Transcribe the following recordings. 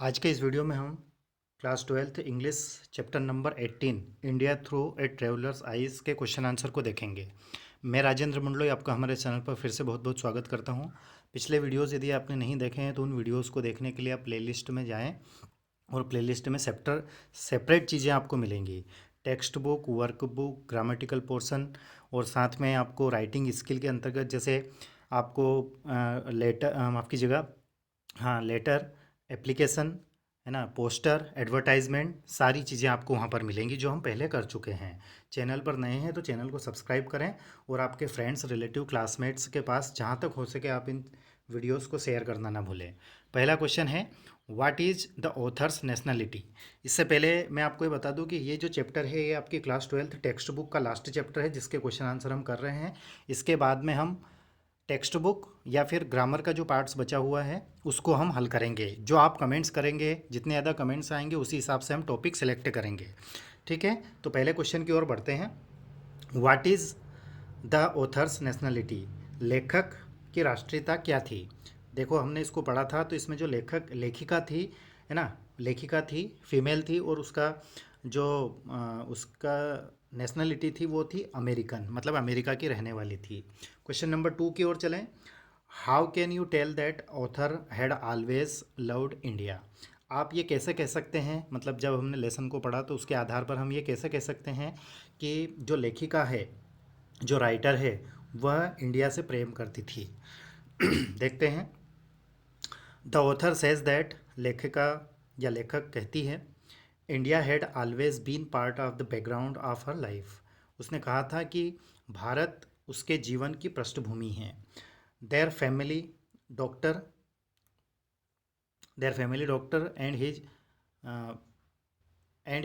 आज के इस वीडियो में हम class 12th English chapter number 18 India through a travellers eyes के क्वेश्चन आंसर को देखेंगे। मैं राजेंद्र मंडलोई आपका हमारे चैनल पर फिर से बहुत बहुत स्वागत करता हूं। पिछले वीडियोस यदि आपने नहीं देखे हैं तो उन वीडियोस को देखने के लिए आप प्लेलिस्ट में जाएं और प्लेलिस्ट में सेपरेट चीज़ें आपको मिलेंगी। Text book, work book, grammatical portion और साथ में आपको राइटिंग स्किल के अंतर्गत जैसे आपको लेटर माफ़ कीजिएगा, हाँ, लेटर, एप्लीकेशन, है ना, पोस्टर, एडवर्टाइजमेंट, सारी चीज़ें आपको वहाँ पर मिलेंगी जो हम पहले कर चुके हैं। चैनल पर नए हैं तो चैनल को सब्सक्राइब करें और आपके फ्रेंड्स, रिलेटिव, क्लासमेट्स के पास जहाँ तक हो सके आप इन वीडियोस को शेयर करना ना भूलें। पहला क्वेश्चन है, what is the author's nationality. इससे पहले मैं आपको ये बता दूं कि ये जो चैप्टर है ये आपकी क्लास 12th टेक्स्ट बुक का लास्ट चैप्टर है जिसके क्वेश्चन आंसर हम कर रहे हैं। इसके बाद में हम टेक्स्ट बुक या फिर ग्रामर का जो पार्ट्स बचा हुआ है उसको हम हल करेंगे। जो आप कमेंट्स करेंगे, जितने ज़्यादा कमेंट्स आएंगे उसी हिसाब से हम टॉपिक सेलेक्ट करेंगे। ठीक है, तो पहले क्वेश्चन की ओर बढ़ते हैं। What is the author's nationality. लेखक की राष्ट्रीयता क्या थी। देखो हमने इसको पढ़ा था तो इसमें जो लेखिका थी, है ना, लेखिका थी, फीमेल थी और उसका जो उसका नेशनलिटी थी वो थी अमेरिकन, मतलब अमेरिका की रहने वाली थी। क्वेश्चन नंबर 2 की ओर चलें। How can you tell that author had always loved India. आप ये कैसे कह सकते हैं, मतलब जब हमने लेसन को पढ़ा तो उसके आधार पर हम ये कैसे कह सकते हैं कि जो लेखिका है, जो राइटर है, वह इंडिया से प्रेम करती थी। देखते हैं। द ऑथर सेज दैट, लेखिका या लेखक कहती है, India had always been part of the background of her life. उसने कहा था कि भारत उसके जीवन की पृष्ठभूमि है। Their family doctor their family doctor and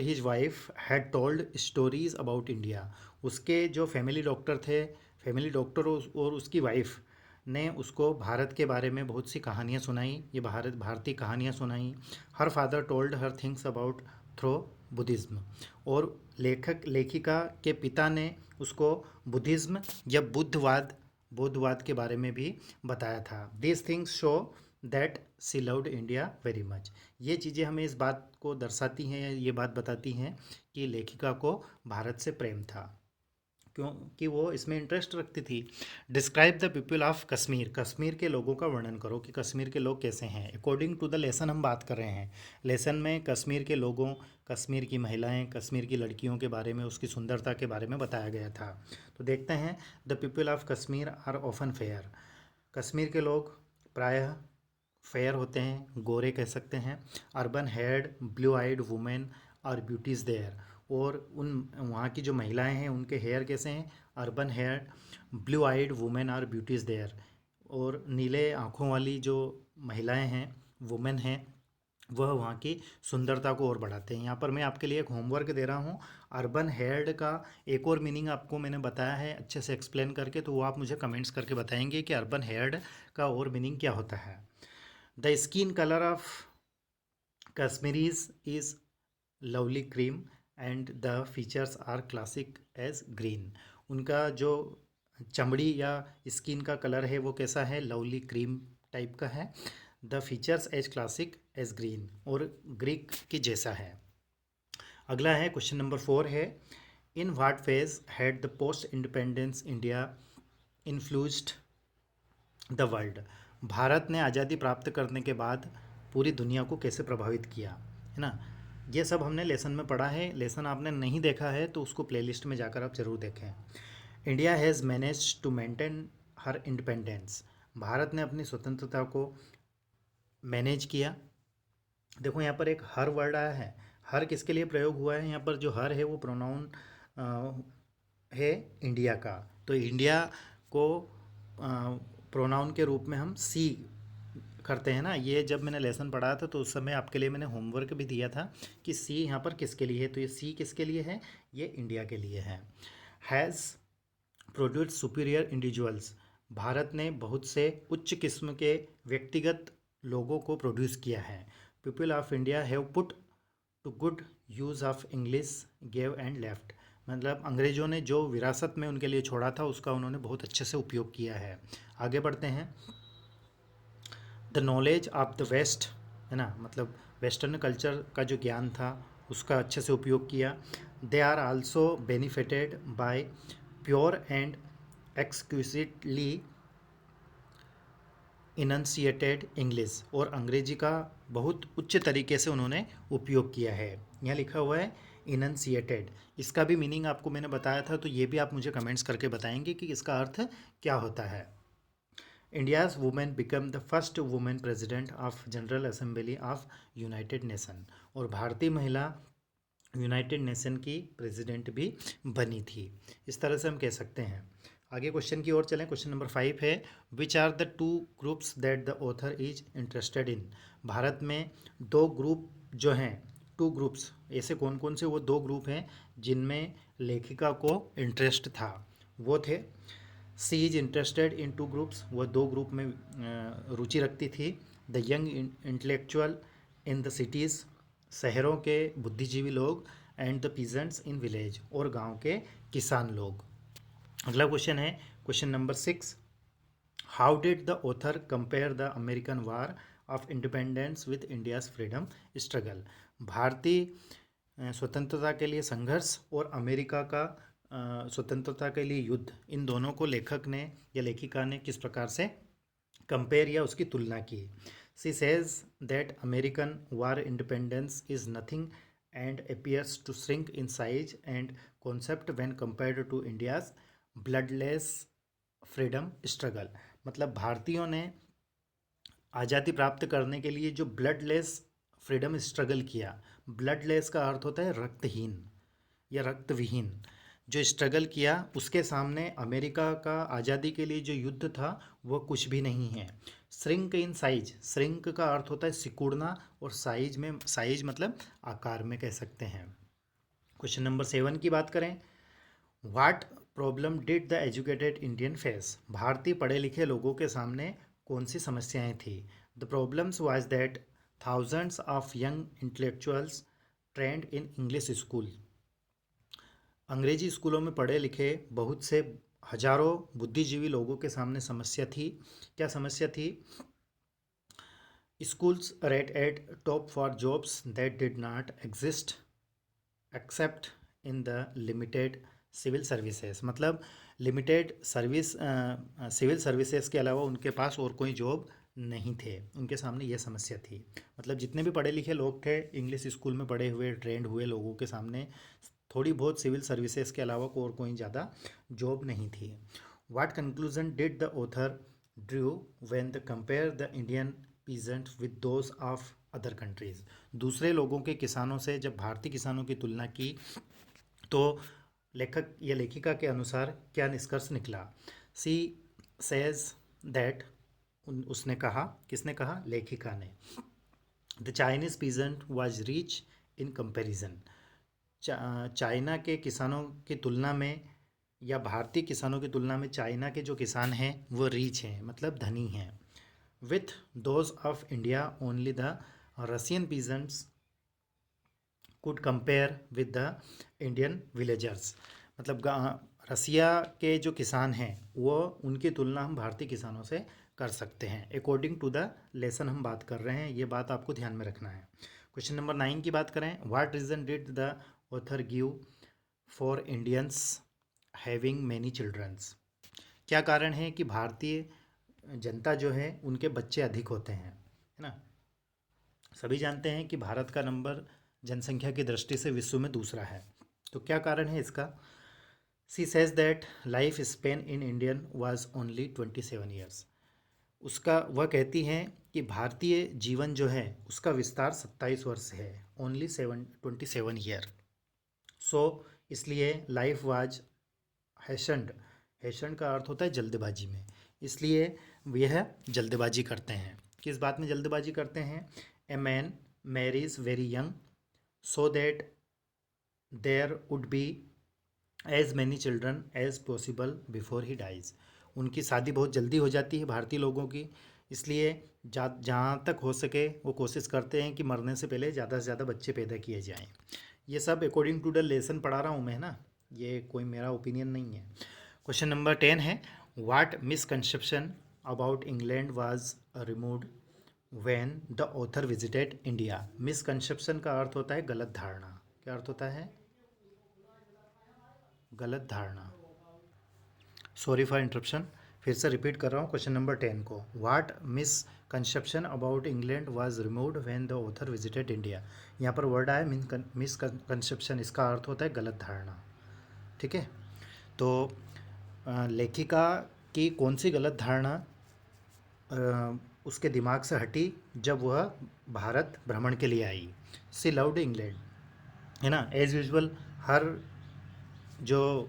his wife had told stories about India. उसके जो फैमिली डॉक्टर थे, फैमिली डॉक्टर और उसकी वाइफ ने उसको भारत के बारे में बहुत सी कहानियाँ सुनाई, ये भारतीय कहानियाँ सुनाई। Her father told her things about through Buddhism. और लेखिका के पिता ने उसको बुद्धिज़्म या बौद्धवाद के बारे में भी बताया था। This things show that she loved India very much. ये चीज़ें हमें इस बात को दर्शाती हैं, ये बात बताती हैं कि लेखिका को भारत से प्रेम था, क्योंकि वो इसमें इंटरेस्ट रखती थी। Describe the people of Kashmir. Kashmir के लोगों का वर्णन करो कि कश्मीर के लोग कैसे हैं। अकॉर्डिंग टू द लेसन हम बात कर रहे हैं। लेसन में कश्मीर के लोगों, कश्मीर की महिलाएं, कश्मीर की लड़कियों के बारे में, उसकी सुंदरता के बारे में बताया गया था। तो देखते हैं। The people of Kashmir are often fair. Kashmir के लोग प्रायः फेयर होते हैं, गोरे कह सकते हैं। अर्बन हेड ब्लू आइड वुमेन और ब्यूटीज़ देयर। और उन वहाँ की जो महिलाएं हैं उनके हेयर कैसे हैं। अर्बन हेयर ब्लू आइड वुमेन और ब्यूटीज़ देयर। और नीले आँखों वाली जो महिलाएं हैं, वुमेन हैं, वह वहाँ की सुंदरता को और बढ़ाते हैं। यहाँ पर मैं आपके लिए एक होमवर्क दे रहा हूँ। अर्बन हेयर्ड का एक और मीनिंग आपको मैंने बताया है अच्छे से एक्सप्लेन करके, तो वो आप मुझे कमेंट्स करके बताएंगे कि अर्बन हेयर्ड का और मीनिंग क्या होता है। The skin colour of Kashmiris is lovely cream and the features are classic as Greek. उनका जो चमड़ी या स्किन का कलर है वो कैसा है, लवली क्रीम टाइप का है। The features as classic as Greek, और ग्रीक के जैसा है। अगला है क्वेश्चन नंबर 4 है, in what phase had the post independence India influenced the world. भारत ने आज़ादी प्राप्त करने के बाद पूरी दुनिया को कैसे प्रभावित किया, है ना। ये सब हमने लेसन में पढ़ा है। लेसन आपने नहीं देखा है तो उसको प्लेलिस्ट में जाकर आप ज़रूर देखें। India has managed to maintain her independence. भारत ने अपनी स्वतंत्रता को मैनेज किया। देखो यहाँ पर एक हर वर्ड आया है। हर किसके लिए प्रयोग हुआ है, यहाँ पर जो हर है वो प्रोनाउन है इंडिया का। तो इंडिया को प्रोनाउन के रूप में हम सी करते हैं ना। ये जब मैंने लेसन पढ़ा था तो उस समय आपके लिए मैंने होमवर्क भी दिया था कि सी यहाँ पर किसके लिए है। तो ये सी किसके लिए है, ये इंडिया के लिए है। Has produce superior individuals. Bharat ने बहुत से उच्च किस्म के व्यक्तिगत लोगों को प्रोड्यूस किया है। People of India have put to good use of English gave and left. मतलब अंग्रेज़ों ने जो विरासत में उनके लिए छोड़ा था उसका उन्होंने बहुत अच्छे से उपयोग किया है। आगे बढ़ते हैं। The knowledge of the west है ना, मतलब वेस्टर्न कल्चर का जो ज्ञान था उसका अच्छे से उपयोग किया। They are also benefited by pure and exquisitely enunciated English, और अंग्रेजी का बहुत उच्च तरीके से उन्होंने उपयोग किया है। यहाँ लिखा हुआ है इनंसिएटेड, इसका भी मीनिंग आपको मैंने बताया था, तो ये भी आप मुझे कमेंट्स करके बताएंगे कि इसका अर्थ क्या होता है। India's women become the first women president of general assembly of United nation, और भारतीय महिला यूनाइटेड नेशन की प्रेसिडेंट भी बनी थी। इस तरह से हम कह सकते हैं। आगे क्वेश्चन की ओर चलें। क्वेश्चन नंबर 5 है, which are the two groups that the author is interested in. भारत में दो ग्रुप जो हैं, टू ग्रुप्स, ऐसे कौन कौन से वो दो ग्रुप हैं जिनमें लेखिका को इंटरेस्ट था। वो थे, she is interested in two groups, वह दो ग्रुप में रुचि रखती थी। The young intellectual in the cities, शहरों के बुद्धिजीवी लोग, and the peasants in village, और गांव के किसान लोग। अगला क्वेश्चन है question number 6, how did the author compare the American war of independence with India's freedom struggle. भारतीय स्वतंत्रता के लिए संघर्ष और अमेरिका का स्वतंत्रता के लिए युद्ध, इन दोनों को लेखक ने या लेखिका ने किस प्रकार से कंपेयर या उसकी तुलना की। She says that American war independence is nothing and appears to shrink in size and concept when compared to India's bloodless freedom struggle. मतलब भारतीयों ने आज़ादी प्राप्त करने के लिए जो ब्लडलेस फ्रीडम स्ट्रगल किया, ब्लडलेस का अर्थ होता है रक्तहीन या रक्तविहीन, जो स्ट्रगल किया, उसके सामने अमेरिका का आज़ादी के लिए जो युद्ध था वह कुछ भी नहीं है। श्रिंक इन साइज, श्रिंक का अर्थ होता है सिकुड़ना, और साइज में, साइज मतलब आकार में कह सकते हैं। क्वेश्चन नंबर 7 की बात करें, what problem did the educated Indian face. भारतीय पढ़े लिखे लोगों के सामने कौन सी समस्याएं थी। The problems was that thousands of young intellectuals trend in English school. अंग्रेजी स्कूलों में पढ़े लिखे बहुत से हजारों बुद्धिजीवी लोगों के सामने समस्या थी। क्या समस्या थी। Schools rate at top for jobs that did not exist except in the limited civil services. मतलब लिमिटेड सर्विस, सिविल सर्विसेज के अलावा उनके पास और कोई जॉब नहीं थे, उनके सामने यह समस्या थी। मतलब जितने भी पढ़े लिखे लोग थे, इंग्लिश स्कूल में पढ़े हुए ट्रेंड हुए लोगों के सामने थोड़ी बहुत सिविल सर्विसेज के अलावा को और कोई ज़्यादा जॉब नहीं थी। What conclusion did the author Drew when the compare the Indian peasant with those of other countries. दूसरे लोगों के किसानों से जब भारतीय किसानों की तुलना की तो लेखक या लेखिका के अनुसार क्या निष्कर्ष निकला। सी सेज दैट, उसने कहा, किसने कहा, लेखिका ने, the Chinese peasant was rich in comparison. China के किसानों की तुलना में या भारतीय किसानों की तुलना में चाइना के जो किसान हैं वो रिच हैं, मतलब धनी हैं। With those of India only the Russian peasants could compare with the Indian villagers. मतलब रसिया के जो किसान हैं वो, उनकी तुलना हम भारतीय किसानों से कर सकते हैं। अकॉर्डिंग टू द लेसन हम बात कर रहे हैं, ये बात आपको ध्यान में रखना है। क्वेश्चन नंबर 9 की बात करें, what reason did the author give for Indians having many childrens. क्या कारण है कि भारतीय जनता जो है उनके बच्चे अधिक होते हैं, है ना। सभी जानते हैं कि भारत का नंबर जनसंख्या की दृष्टि से विश्व में दूसरा है, तो क्या कारण है इसका। सी says that life span in Indian was only 27 years. उसका, वह कहती हैं कि भारतीय जीवन जो है उसका विस्तार 27 वर्ष है, ओनली 27 ईयर। सो इसलिए लाइफ वाज हैशंड, हैशंड का अर्थ होता है जल्दबाजी में, इसलिए यह जल्दबाजी करते हैं। किस बात में जल्दबाजी करते हैं। A man marries very young so that there would be as many children as possible before he dies. उनकी शादी बहुत जल्दी हो जाती है भारतीय लोगों की, इसलिए जहाँ तक हो सके वो कोशिश करते हैं कि मरने से पहले ज़्यादा से ज़्यादा बच्चे पैदा किए जाएं। ये सब अकॉर्डिंग टू द लेसन पढ़ा रहा हूँ मैं, ना, ये कोई मेरा ओपिनियन नहीं है। क्वेश्चन नंबर 10 है, what misconception about England was removed when the author visited India. Misconception का अर्थ होता है गलत धारणा। क्या अर्थ होता है? गलत धारणा। Sorry for interruption. फिर से रिपीट कर रहा हूँ क्वेश्चन नंबर 10 को। What misconception about England was removed when the author visited India. यहाँ पर वर्ड आया मिसकंसेप्शन, इसका अर्थ होता है गलत धारणा। ठीक है, तो लेखिका की कौन सी गलत धारणा उसके दिमाग से हटी जब वह भारत भ्रमण के लिए आई? सी लव्ड इंग्लैंड, है ना। एज यूजुअल हर जो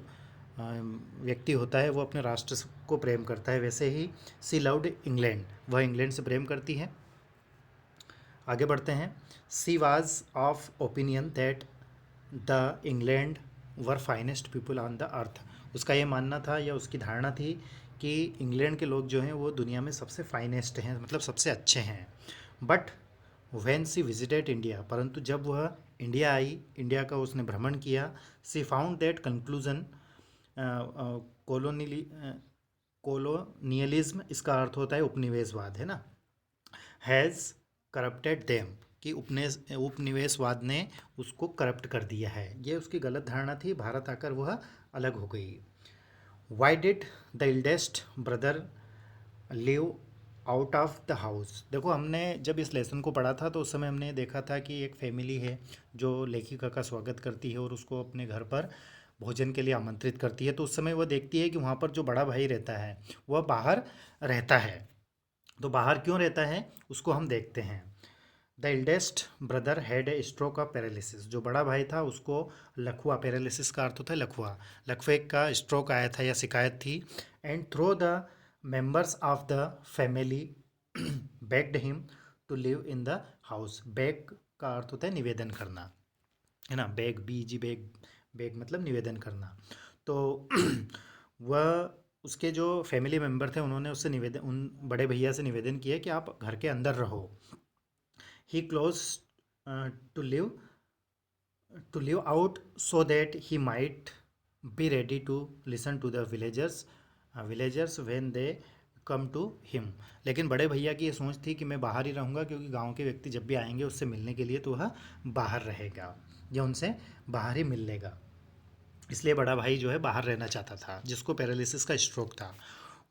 व्यक्ति होता है वो अपने राष्ट्र को प्रेम करता है, वैसे ही सी लव्ड इंग्लैंड, वह इंग्लैंड से प्रेम करती है। आगे बढ़ते हैं। She was of opinion that the England were finest people on the earth. उसका ये मानना था या उसकी धारणा थी कि इंग्लैंड के लोग जो हैं वो दुनिया में सबसे फाइनेस्ट हैं, मतलब सबसे अच्छे हैं। But when she visited India, परंतु जब वह इंडिया आई, इंडिया का उसने भ्रमण किया, सी फाउंड दैट कंक्लूजन कॉलोनियली कॉलोनियलिज्म, इसका अर्थ होता है उपनिवेशवाद, है ना, हैज़ करप्टेड देम, कि उपनिवेशवाद ने उसको करप्ट कर दिया है। ये उसकी गलत धारणा थी। भारत आकर वह अलग हो गई। Why did the eldest brother live out of the house. देखो, हमने जब इस लेसन को पढ़ा था तो उस समय हमने देखा था कि एक फैमिली है जो लेखिका का स्वागत करती है और उसको अपने घर पर भोजन के लिए आमंत्रित करती है। तो उस समय वह देखती है कि वहाँ पर जो बड़ा भाई रहता है वह बाहर रहता है। तो बाहर क्यों रहता है उसको हम देखते हैं। The eldest brother had a stroke of paralysis. जो बड़ा भाई था उसको लकवा, पैरालिसिस का अर्थ होता है लकवा, लकवे का स्ट्रोक आया था या शिकायत थी। And through the members of the family begged him to live in the house. Beg का अर्थ होता है निवेदन करना, है ना। बेग, बीजी बेग, बेग मतलब निवेदन करना। तो वह उसके जो फैमिली मेम्बर थे उन्होंने उससे निवेदन, उन बड़े भैया से निवेदन किया कि आप घर के अंदर रहो। He close to live out so that he might be ready to listen to the villagers when they come to him. लेकिन बड़े भैया की ये सोच थी कि मैं बाहर ही रहूँगा, क्योंकि गांव के व्यक्ति जब भी आएंगे उससे मिलने के लिए तो वह बाहर रहेगा या उनसे बाहर ही मिल लेगा। इसलिए बड़ा भाई जो है बाहर रहना चाहता था, जिसको पैरालिसिस का स्ट्रोक था।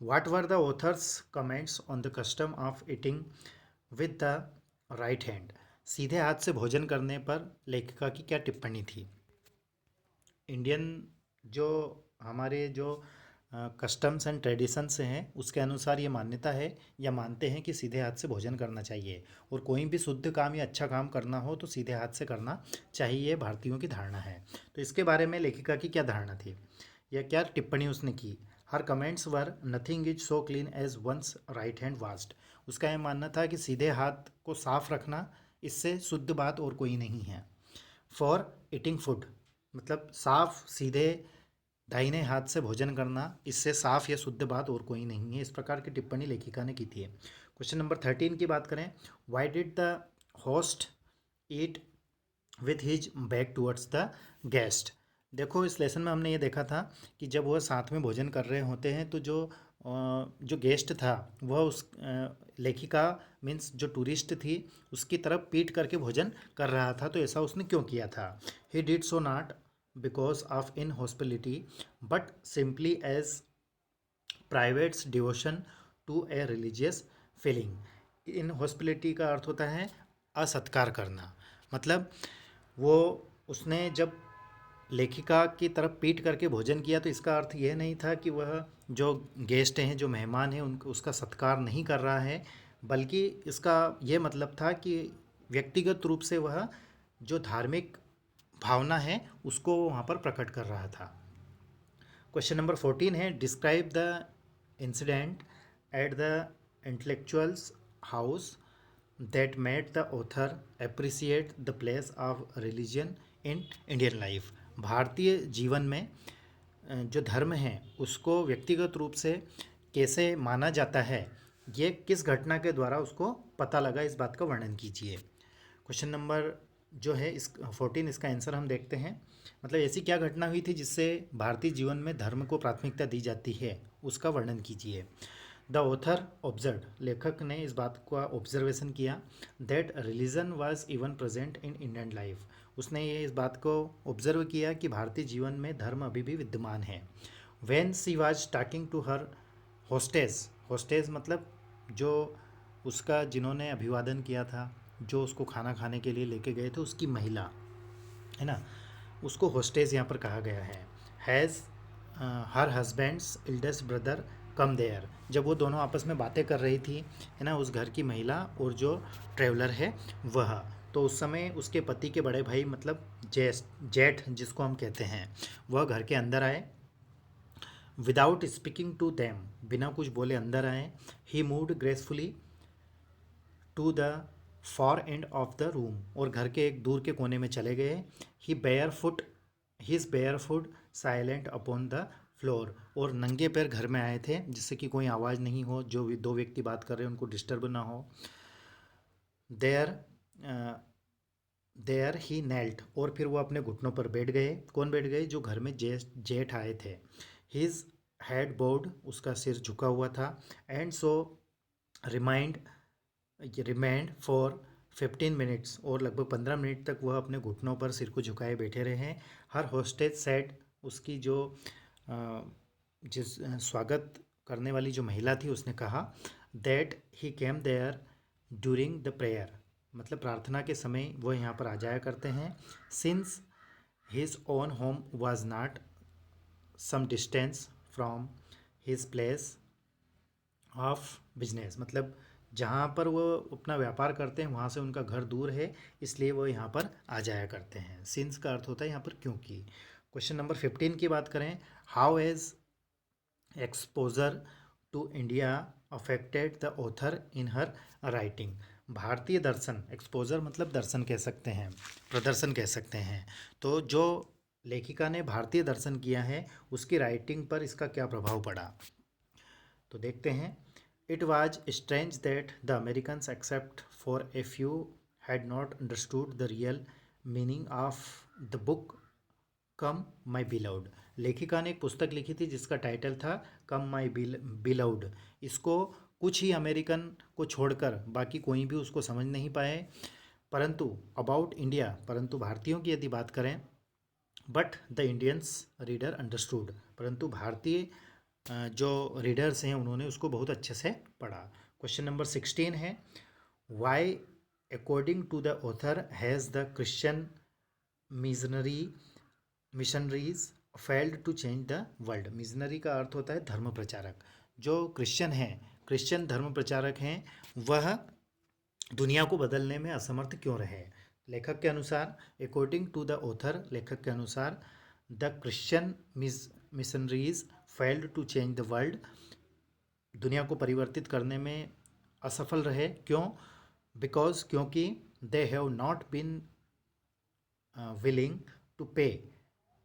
What were the author's comments on the custom of eating with the right hand. सीधे हाथ से भोजन करने पर लेखिका की क्या टिप्पणी थी? इंडियन जो हमारे जो कस्टम्स एंड ट्रेडिशंस हैं उसके अनुसार ये मान्यता है या मानते हैं कि सीधे हाथ से भोजन करना चाहिए, और कोई भी शुद्ध काम या अच्छा काम करना हो तो सीधे हाथ से करना चाहिए, भारतीयों की धारणा है। तो इसके बारे में लेखिका की क्या धारणा थी या क्या टिप्पणी उसने की? Her comments were nothing is so clean as once right hand washed. उसका यह मानना था कि सीधे हाथ को साफ रखना, इससे शुद्ध बात और कोई नहीं है। फॉर ईटिंग फूड, मतलब साफ सीधे दाहिने हाथ से भोजन करना, इससे साफ या शुद्ध बात और कोई नहीं है। इस प्रकार की टिप्पणी लेखिका ने की थी। क्वेश्चन नंबर 13 की बात करें। Y did the host eat with his back towards the guest. देखो, इस लेसन में हमने ये देखा था कि जब वह साथ में भोजन कर रहे होते हैं तो जो गेस्ट था वह उस लेखिका मीन्स जो टूरिस्ट थी उसकी तरफ पीट करके भोजन कर रहा था। तो ऐसा उसने क्यों किया था? He did so not because of inhospitality but simply as privates devotion to a religious feeling. Inhospitality का अर्थ होता है असत्कार करना, मतलब वो उसने जब लेखिका की तरफ पीट करके भोजन किया तो इसका अर्थ यह नहीं था कि वह जो गेस्ट हैं, जो मेहमान हैं, उनको उसका सत्कार नहीं कर रहा है, बल्कि इसका ये मतलब था कि व्यक्तिगत रूप से वह जो धार्मिक भावना है उसको वहाँ पर प्रकट कर रहा था। क्वेश्चन नंबर 14 है। Describe the incident at the intellectuals house that made the author appreciate the place of religion in Indian life. Bharatiya Jeevan में जो धर्म है उसको व्यक्तिगत रूप से कैसे माना जाता है, ये किस घटना के द्वारा उसको पता लगा, इस बात का वर्णन कीजिए। क्वेश्चन नंबर जो है इस 14, इसका आंसर हम देखते हैं। मतलब ऐसी क्या घटना हुई थी जिससे भारतीय जीवन में धर्म को प्राथमिकता दी जाती है, उसका वर्णन कीजिए। द ऑथर ऑब्जर्व, लेखक ने इस बात का ऑब्जर्वेशन किया that religion was even present in Indian life, उसने ये इस बात को ऑब्जर्व किया कि भारतीय जीवन में धर्म अभी भी विद्यमान है। When she was talking to her hostess, hostess मतलब जो उसका जिन्होंने अभिवादन किया था, जो उसको खाना खाने के लिए लेके गए थे, उसकी महिला है ना, उसको होस्टेस यहाँ पर कहा गया है। Has her husband's eldest brother come there, जब वो दोनों आपस में बातें कर रही थी है ना, उस घर की महिला और जो ट्रैवलर है वह, तो उस समय उसके पति के बड़े भाई मतलब जेठ जिसको हम कहते हैं, वह घर के अंदर आए। विदाउट स्पीकिंग टू देम, बिना कुछ बोले अंदर आए। He moved gracefully to the far end of the room, और घर के एक दूर के कोने में चले गए। He bare foot, his bare foot silent upon the floor, और नंगे पैर घर में आए थे जिससे कि कोई आवाज़ नहीं हो, जो भी दो व्यक्ति बात कर रहे हैं उनको डिस्टर्ब ना हो। देयर देयर ही नेल्ट, और फिर वो अपने घुटनों पर बैठ गए। कौन बैठ गए? जो घर में जेठ आए थे। हिज हेड बोर्ड, उसका सिर झुका हुआ था। And so remind for 15 minutes, और लगभग 15 मिनट तक वह अपने घुटनों पर सिर को झुकाए बैठे रहे। हर होस्टेज सेड, उसकी जो स्वागत करने वाली जो महिला थी उसने कहा that he came there during the prayer, मतलब प्रार्थना के समय वो यहाँ पर आ जाया करते हैं। Since his own home was not some distance from his place of business, मतलब जहाँ पर वो अपना व्यापार करते हैं वहाँ से उनका घर दूर है, इसलिए वो यहाँ पर आ जाया करते हैं। सिंस का अर्थ होता है यहाँ पर क्योंकि। क्वेश्चन नंबर 15 की बात करें, how as exposure to India affected the author in her writing. भारतीय दर्शन, एक्सपोजर मतलब दर्शन कह सकते हैं, प्रदर्शन कह सकते हैं, तो जो लेखिका ने भारतीय दर्शन किया है उसकी राइटिंग पर इसका क्या प्रभाव पड़ा, तो देखते हैं। It was strange that the Americans except for a few had not understood the real meaning of the book come my beloved. लेखिका ने एक पुस्तक लिखी थी जिसका टाइटल था कम माई बिलाउड। इसको कुछ ही अमेरिकन को छोड़कर बाकी कोई भी उसको समझ नहीं पाए। परंतु अबाउट इंडिया, परंतु भारतीयों की यदि बात करें, but the Indians reader understood, परंतु भारतीय जो रीडर्स हैं उन्होंने उसको बहुत अच्छे से पढ़ा। क्वेश्चन नंबर 16 है, why according to the author has the Christian missionaries failed to change the world. Missionary का अर्थ होता है धर्म प्रचारक। जो क्रिश्चियन हैं, क्रिश्चियन धर्म प्रचारक हैं, वह दुनिया को बदलने में असमर्थ क्यों रहे। लेखक के अनुसार, अकॉर्डिंग टू द ऑथर, लेखक के अनुसार, the Christian missionaries failed to change the world, दुनिया को परिवर्तित करने में असफल रहे। क्यों? बिकॉज, क्योंकि they have not been willing to pay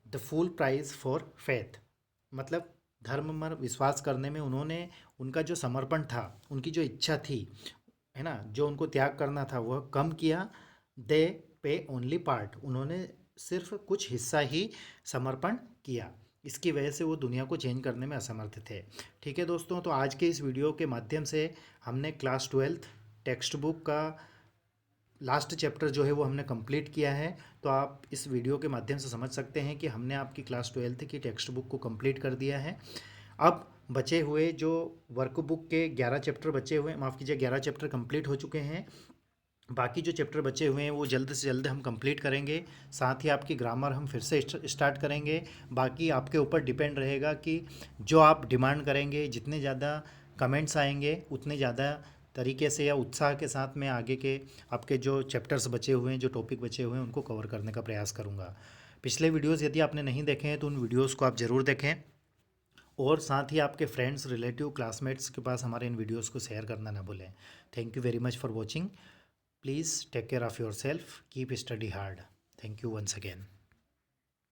the full price for faith, मतलब धर्म पर विश्वास करने में उन्होंने, उनका जो समर्पण था, उनकी जो इच्छा थी है ना, जो उनको त्याग करना था वह कम किया। दे पे ओनली पार्ट, उन्होंने सिर्फ कुछ हिस्सा ही समर्पण किया, इसकी वजह से वो दुनिया को चेंज करने में असमर्थ थे। ठीक है दोस्तों, तो आज के इस वीडियो के माध्यम से हमने क्लास 12th टेक्स्ट बुक का लास्ट चैप्टर जो है वो हमने कंप्लीट किया है। तो आप इस वीडियो के माध्यम से समझ सकते हैं कि हमने आपकी क्लास 12th की टेक्स्ट बुक को कंप्लीट कर दिया है। अब बचे हुए जो वर्कबुक के 11 चैप्टर बचे हुए, माफ़ कीजिए 11 चैप्टर कंप्लीट हो चुके हैं, बाकी जो चैप्टर बचे हुए हैं वो जल्द से जल्द हम कंप्लीट करेंगे। साथ ही आपकी ग्रामर हम फिर से स्टार्ट करेंगे। बाकी आपके ऊपर डिपेंड रहेगा कि जो आप डिमांड करेंगे, जितने ज़्यादा कमेंट्स आएंगे उतने ज़्यादा तरीके से या उत्साह के साथ मैं आगे के आपके जो चैप्टर्स बचे हुए हैं, जो टॉपिक बचे हुए हैं, उनको कवर करने का प्रयास करूँगा। पिछले वीडियोज़ यदि आपने नहीं देखे हैं तो उन वीडियोज़ को आप ज़रूर देखें, और साथ ही आपके फ्रेंड्स, रिलेटिव, क्लासमेट्स के पास हमारे इन वीडियोज़ को शेयर करना ना भूलें। Thank you very much for watching. Please take care of yourself. Keep study hard. Thank you once again.